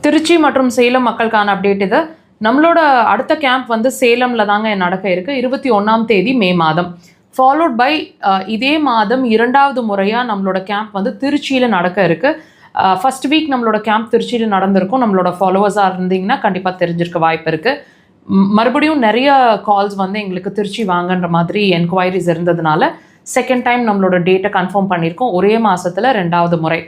திருச்சி மற்றும் சேலம் மக்களுக்கான அப்டேட் இது. நம்மளோட அடுத்த கேம்ப் வந்து சேலம்ல தாங்க நடக்க இருக்கு. 21ஆம் தேதி மே மாதம். ஃபாலோட் பை இதே மாதம் 2வது முறையாக நம்மளோட கேம்ப் வந்து திருச்சியில் நடக்க இருக்கு. ஃபர்ஸ்ட் வீக் நம்மளோட கேம்ப் திருச்சியில் நடந்திருக்கும். நம்மளோட ஃபாலோவர்ஸாக இருந்தீங்கன்னா கண்டிப்பாக தெரிஞ்சிருக்க வாய்ப்பு இருக்குது. மறுபடியும் நிறைய கால்ஸ் வந்து எங்களுக்கு திருச்சி வாங்கன்ற மாதிரி என்கொயரிஸ் இருந்ததுனால செகண்ட் டைம் நம்மளோட டேட்டை கன்ஃபார்ம் பண்ணியிருக்கோம். ஒரே மாதத்தில் 2வது முறை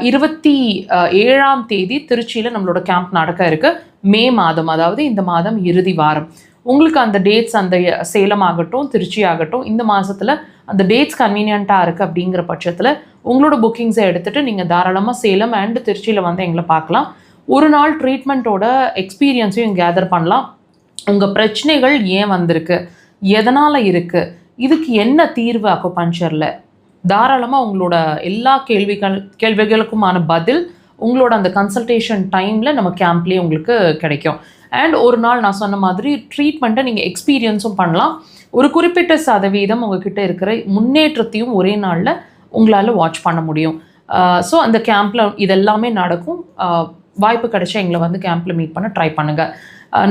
27ஆம் தேதி திருச்சியில் நம்மளோட கேம்ப் நடக்க இருக்குது. மே மாதம், அதாவது இந்த மாதம் இறுதி வாரம். உங்களுக்கு அந்த டேட்ஸ், அந்த சேலம் ஆகட்டும் திருச்சி ஆகட்டும், இந்த மாதத்தில் அந்த டேட்ஸ் கன்வீனியண்ட்டாக இருக்குது அப்படிங்கிற பட்சத்தில் உங்களோட புக்கிங்ஸை எடுத்துகிட்டு நீங்கள் தாராளமாக சேலம் அண்ட் திருச்சியில் வந்து எங்களை பார்க்கலாம். ஒரு நாள் ட்ரீட்மெண்ட்டோட எக்ஸ்பீரியன்ஸையும் கேதர் பண்ணலாம். உங்கள் பிரச்சனைகள் ஏன் வந்திருக்கு, எதனால் இருக்குது, இதுக்கு என்ன தீர்வு அக்குபஞ்சரில், தாராளமாக உங்களோட எல்லா கேள்விகளுக்குமான பதில் உங்களோட அந்த கன்சல்டேஷன் டைமில் நம்ம கேம்ப்லேயே உங்களுக்கு கிடைக்கும். அண்ட் ஒரு நாள் நான் சொன்ன மாதிரி ட்ரீட்மெண்ட்டை நீங்கள் எக்ஸ்பீரியன்ஸும் பண்ணலாம். ஒரு குறிப்பிட்ட சதவீதம் உங்ககிட்ட இருக்கிற முன்னேற்றத்தையும் ஒரே நாளில் உங்களால் வாட்ச் பண்ண முடியும். ஸோ அந்த கேம்பில் இதெல்லாமே நடக்கும். வாய்ப்பு கிடைச்சா எங்களை வந்து கேம்பில் மீட் பண்ண ட்ரை பண்ணுங்கள்.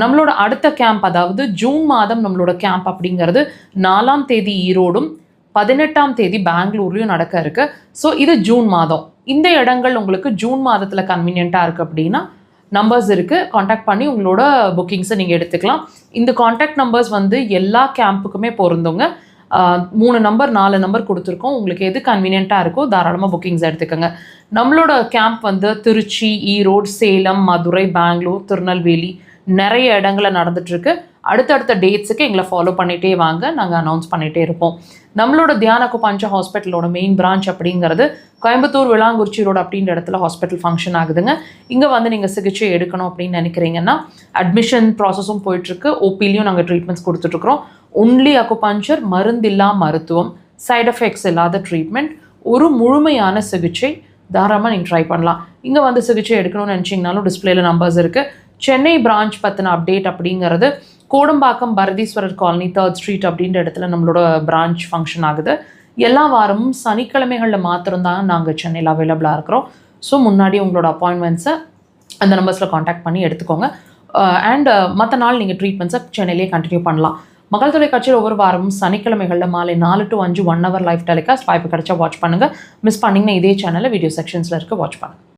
நம்மளோட அடுத்த கேம்ப், அதாவது ஜூன் மாதம் நம்மளோட கேம்ப் அப்படிங்கிறது 4ஆம் தேதி ஈரோடும் 18ஆம் தேதி பெங்களூர்லையும் நடக்க இருக்குது. ஸோ இது ஜூன் மாதம். இந்த இடங்கள் உங்களுக்கு ஜூன் மாதத்தில் கன்வீனியண்ட்டாக இருக்குது அப்படின்னா நம்பர்ஸ் இருக்குது, காண்டாக்ட் பண்ணி உங்களோட புக்கிங்ஸை நீங்கள் எடுத்துக்கலாம். இந்த காண்டாக்ட் நம்பர்ஸ் வந்து எல்லா கேம்புக்குமே பொருந்துங்க. 3 நம்பர் 4 நம்பர் கொடுத்துருக்கோம். உங்களுக்கு எது கன்வீனியண்ட்டாக இருக்கோ தாராளமாக புக்கிங்ஸ் எடுத்துக்கோங்க. நம்மளோட கேம்ப் வந்து திருச்சி, ஈரோடு, சேலம், மதுரை, பெங்களூர், திருநெல்வேலி நிறைய இடங்களில் நடந்துகிட்ருக்கு. அடுத்தடுத்த டேட்ஸுக்கு எங்களை ஃபாலோ பண்ணிகிட்டே வாங்க, நாங்கள் அனௌன்ஸ் பண்ணிகிட்டே இருப்போம். நம்மளோட தியான அக்குபஞ்சர் ஹாஸ்பிட்டலோட மெயின் பிரான்ச் அப்படிங்கிறது கோயம்புத்தூர் விளாங்குறிச்சி ரோடு அப்படின்ற இடத்துல ஹாஸ்பிட்டல் ஃபங்க்ஷன் ஆகுதுங்க. இங்கே வந்து நீங்கள் சிகிச்சை எடுக்கணும் அப்படின்னு நினைக்கிறீங்கன்னா அட்மிஷன் ப்ராசஸும் போயிட்டுருக்கு. ஓபிலையும் நாங்கள் ட்ரீட்மெண்ட்ஸ் கொடுத்துட்ருக்குறோம். ஒன்லி அக்குபஞ்சர், மருந்தில்லா மருத்துவம், சைட் எஃபெக்ட்ஸ் இல்லாத ட்ரீட்மெண்ட், ஒரு முழுமையான சிகிச்சை. தாராளமாக நீங்கள் ட்ரை பண்ணலாம். இங்கே வந்து சிகிச்சை எடுக்கணும்னு நினச்சிங்கனாலும் டிஸ்பிளேல நம்பர்ஸ் இருக்குது. சென்னை பிரான்ச் பற்றின அப்டேட் அப்படிங்கிறது Kodambakkam Bharatheeswarar colony 3rd street அப்படின்ற இடத்துல நம்மளோட பிரான்ச் ஃபங்க்ஷன் ஆகுது. எல்லா வாரமும் சனிக்கிழமைகளில் மாத்திரம்தான் நாங்கள் சென்னையில் அவைலபிளாக இருக்கிறோம். ஸோ முன்னாடி உங்களோட அப்பாயின்மெண்ட்ஸை அந்த நம்பர்ஸில் காண்டாக்ட் பண்ணி எடுத்துக்கோங்க. அண்ட் மற்ற நாள் நீங்கள் ட்ரீட்மெண்ட்ஸை சென்னையிலே கண்டினியூ பண்ணலாம். மக்கள் தொலைக்காட்சியில் ஒவ்வொரு வாரமும் சனிக்கிழமைகளில் மாலை 4 to 5 1 hour லைவ் டெலிகாஸ்ட். வாய்ப்பு கிடைச்சா வாட்ச் பண்ணுங்கள். மிஸ் பண்ணிங்கன்னா இதே சேனலில் வீடியோ செக்ஷன்ஸில் இருக்க வாட்ச் பண்ணுங்கள்.